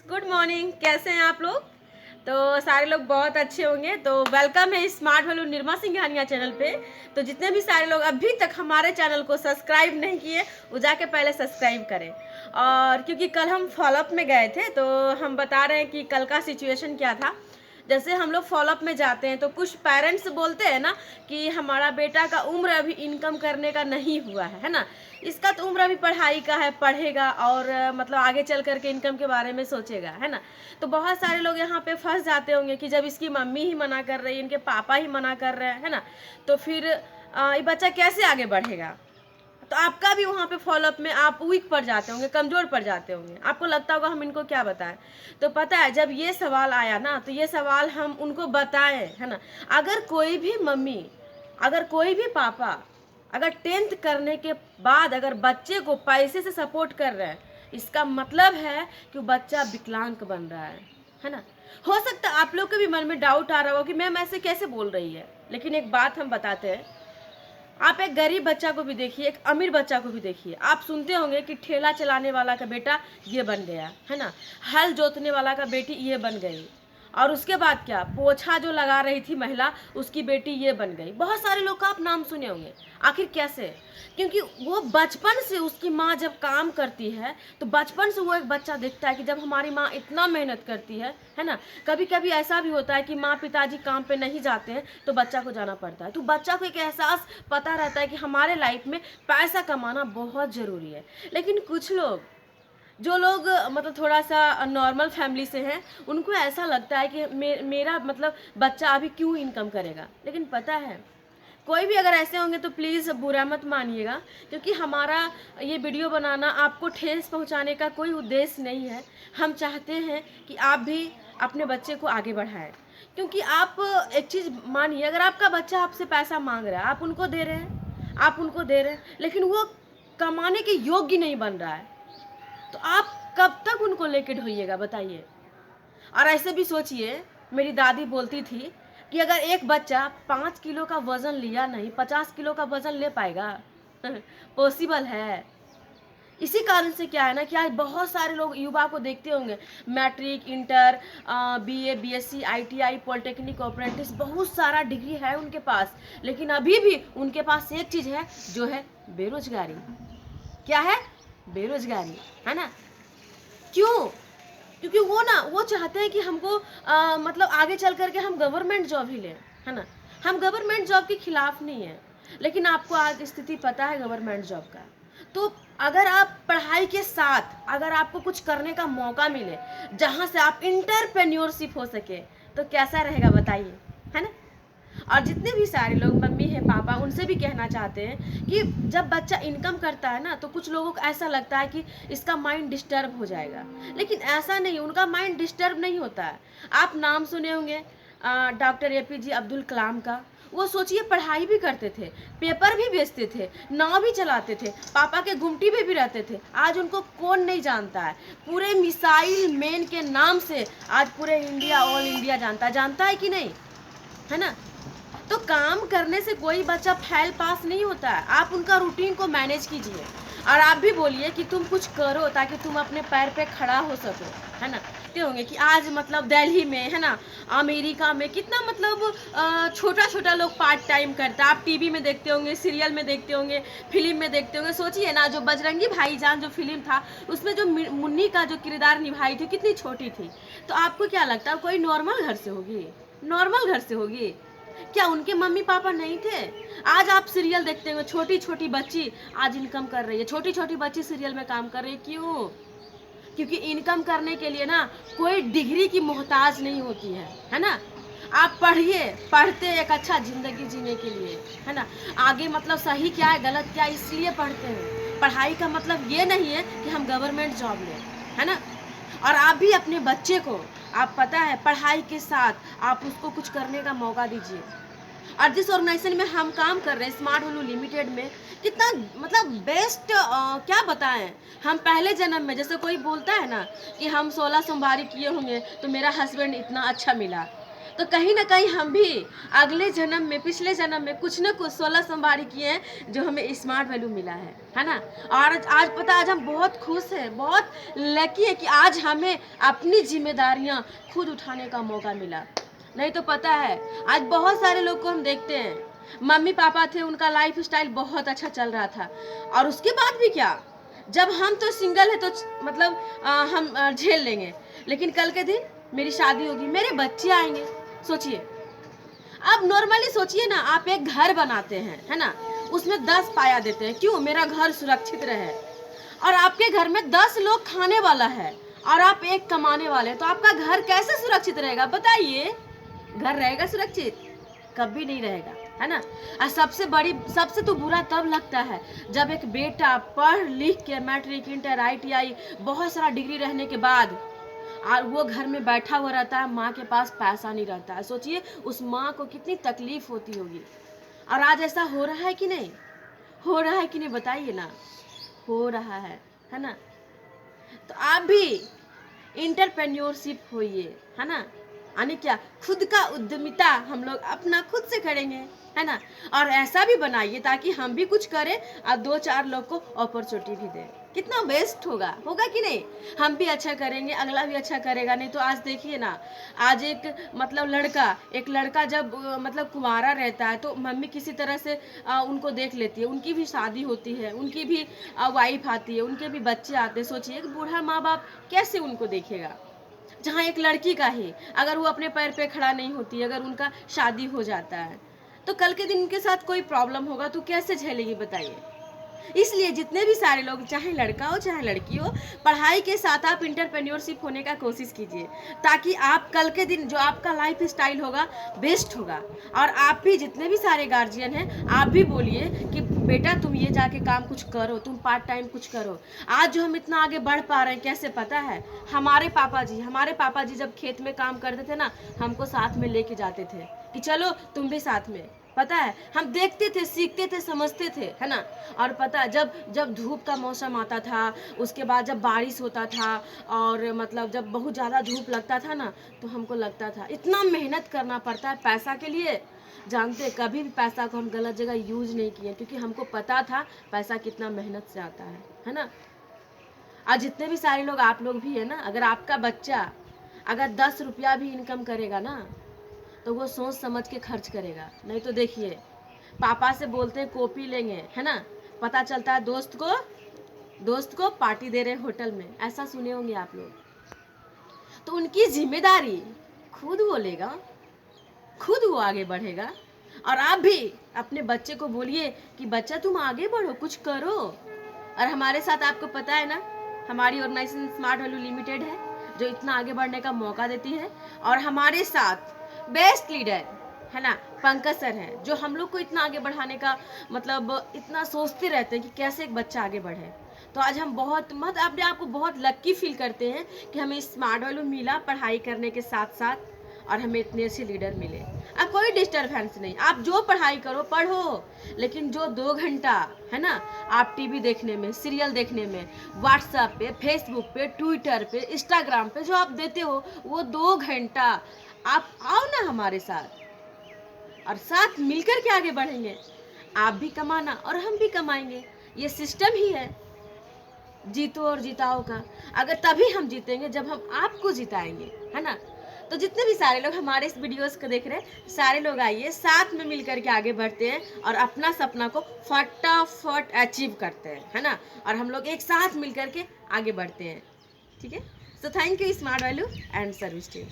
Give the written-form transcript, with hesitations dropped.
Good morning. कैसे हैं आप लोग? तो सारे लोग बहुत अच्छे होंगे। तो वेलकम है smart value Nirma Singhania channel पे। तो जितने भी सारे लोग अभी तक हमारे चैनल को सब्सक्राइब नहीं किए वो जाके पहले सब्सक्राइब करें। और क्योंकि कल हम फॉलोअप में गए थे तो हम बता रहे हैं कि कल का सिचुएशन क्या था। जैसे हम लोग फॉलोअप में जाते हैं तो कुछ पेरेंट्स बोलते हैं ना कि हमारा बेटा का उम्र अभी इनकम करने का नहीं हुआ है ना। इसका तो उम्र अभी पढ़ाई का है, पढ़ेगा और मतलब आगे चल करके इनकम के बारे में सोचेगा, है ना। तो बहुत सारे लोग यहाँ पे फंस जाते होंगे कि जब इसकी मम्मी ही मना कर रही है, इनके पापा ही मना कर रहे हैं, है ना, तो फिर ये बच्चा कैसे आगे बढ़ेगा। तो आपका भी वहाँ पे फॉलोअप में आप वीक पड़ जाते होंगे, कमज़ोर पड़ जाते होंगे। आपको लगता होगा हम इनको क्या बताएं। तो पता है जब ये सवाल आया ना तो ये सवाल हम उनको बताएं, है ना। अगर कोई भी मम्मी, अगर कोई भी पापा अगर 10th करने के बाद अगर बच्चे को पैसे से सपोर्ट कर रहे हैं, इसका मतलब है कि बच्चा विकलांग बन रहा है ना। हो सकता है आप लोग के भी मन में डाउट आ रहा हो कि मैम ऐसे कैसे बोल रही है, लेकिन एक बात हम बताते हैं। आप एक गरीब बच्चा को भी देखिए, एक अमीर बच्चा को भी देखिए। आप सुनते होंगे कि ठेला चलाने वाला का बेटा ये बन गया, है ना, हल जोतने वाला का बेटी ये बन गई, और उसके बाद क्या, पोछा जो लगा रही थी महिला उसकी बेटी ये बन गई। बहुत सारे लोग का आप नाम सुने होंगे। आखिर कैसे? क्योंकि वो बचपन से उसकी माँ जब काम करती है तो बचपन से वो एक बच्चा देखता है कि जब हमारी माँ इतना मेहनत करती है ना। कभी कभी ऐसा भी होता है कि माँ पिताजी काम पे नहीं जाते हैं तो बच्चा को जाना पड़ता है, तो बच्चा को एक एहसास पता रहता है कि हमारे लाइफ में पैसा कमाना बहुत ज़रूरी है। लेकिन कुछ लोग, जो लोग मतलब थोड़ा सा नॉर्मल फैमिली से हैं, उनको ऐसा लगता है कि मेरा मतलब बच्चा अभी क्यों इनकम करेगा। लेकिन पता है, कोई भी अगर ऐसे होंगे तो प्लीज़ बुरा मत मानिएगा, क्योंकि हमारा ये वीडियो बनाना आपको ठेस पहुंचाने का कोई उद्देश्य नहीं है। हम चाहते हैं कि आप भी अपने बच्चे को आगे बढ़ाएं। क्योंकि आप एक चीज़ मानिए, अगर आपका बच्चा आपसे पैसा मांग रहा है, आप उनको दे रहे हैं, आप उनको दे रहे हैं, लेकिन वो कमाने के योग्य नहीं बन रहा है, तो आप कब तक उनको लेके ढोइएगा बताइए। और ऐसे भी सोचिए, मेरी दादी बोलती थी कि अगर एक बच्चा 5 किलो का वजन लिया नहीं, 50 किलो का वजन ले पाएगा? पॉसिबल है। इसी कारण से क्या है ना कि आज बहुत सारे लोग युवा को देखते होंगे, matric, inter, BA, BSc, ITI, polytechnic, apprentice, बहुत सारा डिग्री है उनके पास, लेकिन अभी भी उनके पास एक चीज़ है जो है बेरोजगारी। क्या है? बेरोजगारी, है ना। क्यों? क्योंकि वो चाहते हैं कि हमको मतलब आगे चल करके हम गवर्नमेंट जॉब ही लें, है ना। हम गवर्नमेंट जॉब के खिलाफ नहीं है, लेकिन आपको आज स्थिति पता है गवर्नमेंट जॉब का। तो अगर आप पढ़ाई के साथ अगर आपको कुछ करने का मौका मिले जहाँ से आप इंटरप्रेन्योरशिप हो सके, तो कैसा रहेगा बताइए, है ना। और जितने भी सारे लोग मम्मी है, पापा, उनसे भी कहना चाहते हैं कि जब बच्चा इनकम करता है ना तो कुछ लोगों को ऐसा लगता है कि इसका माइंड डिस्टर्ब हो जाएगा, लेकिन ऐसा नहीं, उनका माइंड डिस्टर्ब नहीं होता है। आप नाम सुने होंगे डॉक्टर एपीजे अब्दुल कलाम का। वो सोचिए पढ़ाई भी करते थे, पेपर भी बेचते थे, नाव भी चलाते थे, पापा के गुमटी में भी रहते थे। आज उनको कौन नहीं जानता है। पूरे मिसाइल मैन के नाम से आज पूरे इंडिया, ऑल इंडिया जानता है कि नहीं, है ना। तो काम करने से कोई बच्चा फेल पास नहीं होता है। आप उनका रूटीन को मैनेज कीजिए और आप भी बोलिए कि तुम कुछ करो ताकि तुम अपने पैर पे खड़ा हो सको, है ना। देखते होंगे कि आज मतलब दिल्ली में, है ना, अमेरिका में कितना मतलब छोटा छोटा लोग पार्ट टाइम करता है। आप टीवी में देखते होंगे, सीरियल में देखते होंगे, फिल्म में देखते होंगे। सोचिए ना, जो बजरंगी भाईजान जो फिल्म था उसमें जो मुन्नी का जो किरदार निभाई थी कितनी छोटी थी। तो आपको क्या लगता है कोई नॉर्मल घर से होगी? नॉर्मल घर से होगी क्या? उनके मम्मी पापा नहीं थे? आज आप सीरियल देखते हो, छोटी छोटी बच्ची आज इनकम कर रही है, छोटी छोटी बच्ची सीरियल में काम कर रही है। क्यों? क्योंकि इनकम करने के लिए ना कोई डिग्री की मोहताज नहीं होती है ना। आप पढ़िए, पढ़ते एक अच्छा जिंदगी जीने के लिए, है ना। आगे मतलब सही क्या है गलत क्या है इसलिए पढ़ते हैं। पढ़ाई का मतलब ये नहीं है कि हम गवर्नमेंट जॉब लें, है ना। और आप भी अपने बच्चे को, आप पता है, पढ़ाई के साथ आप उसको कुछ करने का मौका दीजिए। और जिस ऑर्गेनाइजेशन में हम काम कर रहे हैं, स्मार्ट वैल्यू लिमिटेड में, कितना मतलब बेस्ट, क्या बताएं। हम पहले जन्म में, जैसे कोई बोलता है ना कि हम 16 सोमवारी किए होंगे तो मेरा हस्बैंड इतना अच्छा मिला, तो कहीं ना कहीं हम भी अगले जन्म में, पिछले जन्म में कुछ ना कुछ 16 सोमवारी किए हैं जो हमें स्मार्ट वैल्यू मिला है ना। और आज पता, आज हम बहुत खुश हैं, बहुत लकी है कि आज हमें अपनी जिम्मेदारियां खुद उठाने का मौका मिला। नहीं तो पता है आज बहुत सारे लोग को हम देखते हैं, मम्मी पापा थे, उनका लाइफ स्टाइल बहुत अच्छा चल रहा था, और उसके बाद भी क्या, जब हम तो सिंगल है तो मतलब हम झेल लेंगे, लेकिन कल के दिन मेरी शादी होगी, मेरे बच्चे आएंगे। सोचिए, अब नॉर्मली सोचिए ना, आप एक घर बनाते हैं, है ना, उसमें 10 पाया देते हैं, क्यों, मेरा घर सुरक्षित रहे। और आपके घर में 10 लोग खाने वाला है और आप एक कमाने वाले, तो आपका घर कैसे सुरक्षित रहेगा बताइए। घर रहेगा सुरक्षित? कभी नहीं रहेगा, है ना। और सबसे तो बुरा तब लगता है जब एक बेटा पढ़ लिख के मैट्रिक, इंटर, ITI बहुत सारा डिग्री रहने के बाद और वो घर में बैठा हुआ रहता है, माँ के पास पैसा नहीं रहता है। सोचिए उस माँ को कितनी तकलीफ होती होगी। और आज ऐसा हो रहा है कि नहीं, हो रहा है कि नहीं बताइए ना, हो रहा है ना। तो आप भी इंटरप्रेन्योरशिप होइए, है ना, यानी क्या, खुद का उद्यमिता हम लोग अपना खुद से करेंगे, है ना। और ऐसा भी बनाइए ताकि हम भी कुछ करें और 2-4 लोग को अपॉर्चुनिटी भी दें। कितना बेस्ट होगा कि नहीं। हम भी अच्छा करेंगे, अगला भी अच्छा करेगा। नहीं तो आज देखिए ना, आज एक लड़का जब मतलब कुंवारा रहता है तो मम्मी किसी तरह से उनको देख लेती है, उनकी भी शादी होती है, उनकी भी वाइफ आती है, उनके भी बच्चे आते हैं। सोचिए एक बूढ़ा माँ बाप कैसे उनको देखेगा। जहाँ एक लड़की का ही अगर वो अपने पैर पे खड़ा नहीं होती, अगर उनका शादी हो जाता है तो कल के दिन उनके साथ कोई प्रॉब्लम होगा तो कैसे झेलेगी बताइए। इसलिए जितने भी सारे लोग, चाहे लड़का हो चाहे लड़की हो, पढ़ाई के साथ आप इंटरप्रेन्योरशिप होने का कोशिश कीजिए, ताकि आप कल के दिन जो आपका लाइफ स्टाइल होगा बेस्ट होगा। और आप भी जितने भी सारे गार्जियन हैं, आप भी बोलिए कि बेटा तुम ये जाके काम कुछ करो, तुम पार्ट टाइम कुछ करो। आज जो हम इतना आगे बढ़ पा रहे हैं कैसे पता है, हमारे पापा जी जब खेत में काम करते थे ना, हमको साथ में लेके जाते थे कि चलो तुम भी साथ में। पता है हम देखते थे, सीखते थे, समझते थे, है ना। और पता है जब धूप का मौसम आता था, उसके बाद जब बारिश होता था और मतलब जब बहुत ज़्यादा धूप लगता था ना, तो हमको लगता था इतना मेहनत करना पड़ता है पैसा के लिए। जानते, कभी भी पैसा को हम गलत जगह यूज नहीं किए, क्योंकि हमको पता था पैसा कितना मेहनत से आता है ना। और जितने भी सारे लोग, आप लोग भी है ना, अगर आपका बच्चा अगर 10 रुपया भी इनकम करेगा ना, तो वो सोच समझ के खर्च करेगा। नहीं तो देखिए, पापा से बोलते हैं कॉपी लेंगे, है ना, पता चलता है दोस्त को पार्टी दे रहे होटल में। ऐसा सुने होंगे आप लोग। तो उनकी जिम्मेदारी खुद वो लेगा, खुद वो आगे बढ़ेगा। और आप भी अपने बच्चे को बोलिए कि बच्चा तुम आगे बढ़ो, कुछ करो। और हमारे साथ आपको पता है ना, हमारी ऑर्गेनाइजेशन स्मार्ट वैल्यू लिमिटेड है जो इतना आगे बढ़ने का मौका देती है। और हमारे साथ बेस्ट लीडर है ना, पंकज सर हैं, जो हम लोग को इतना आगे बढ़ाने का मतलब इतना सोचते रहते हैं कि कैसे एक बच्चा आगे बढ़े। तो आज हम बहुत अपने आप को बहुत लक्की फील करते हैं कि हमें स्मार्ट वैल्यू मिला पढ़ाई करने के साथ साथ, और हमें इतने अच्छे लीडर मिले। अब कोई डिस्टर्बेंस नहीं, आप जो पढ़ाई करो पढ़ो, लेकिन जो 2 घंटा है ना आप टीवी देखने में, सीरियल देखने में, व्हाट्सएप पे, फेसबुक पे, ट्विटर पे, इंस्टाग्राम पे जो आप देते हो, वो 2 घंटा आप आओ ना हमारे साथ और साथ मिलकर के आगे बढ़ेंगे। आप भी कमाना और हम भी कमाएंगे। ये सिस्टम ही है जीतो और जिताओ का। अगर तभी हम जीतेंगे जब हम आपको जिताएंगे, है ना। तो जितने भी सारे लोग हमारे इस वीडियोस को देख रहे हैं, सारे लोग आइए साथ में मिलकर के आगे बढ़ते हैं और अपना सपना को फटाफट अचीव करते हैं, है ना। और हम लोग एक साथ मिलकर के आगे बढ़ते हैं, ठीक है। So thank you smart value and service team.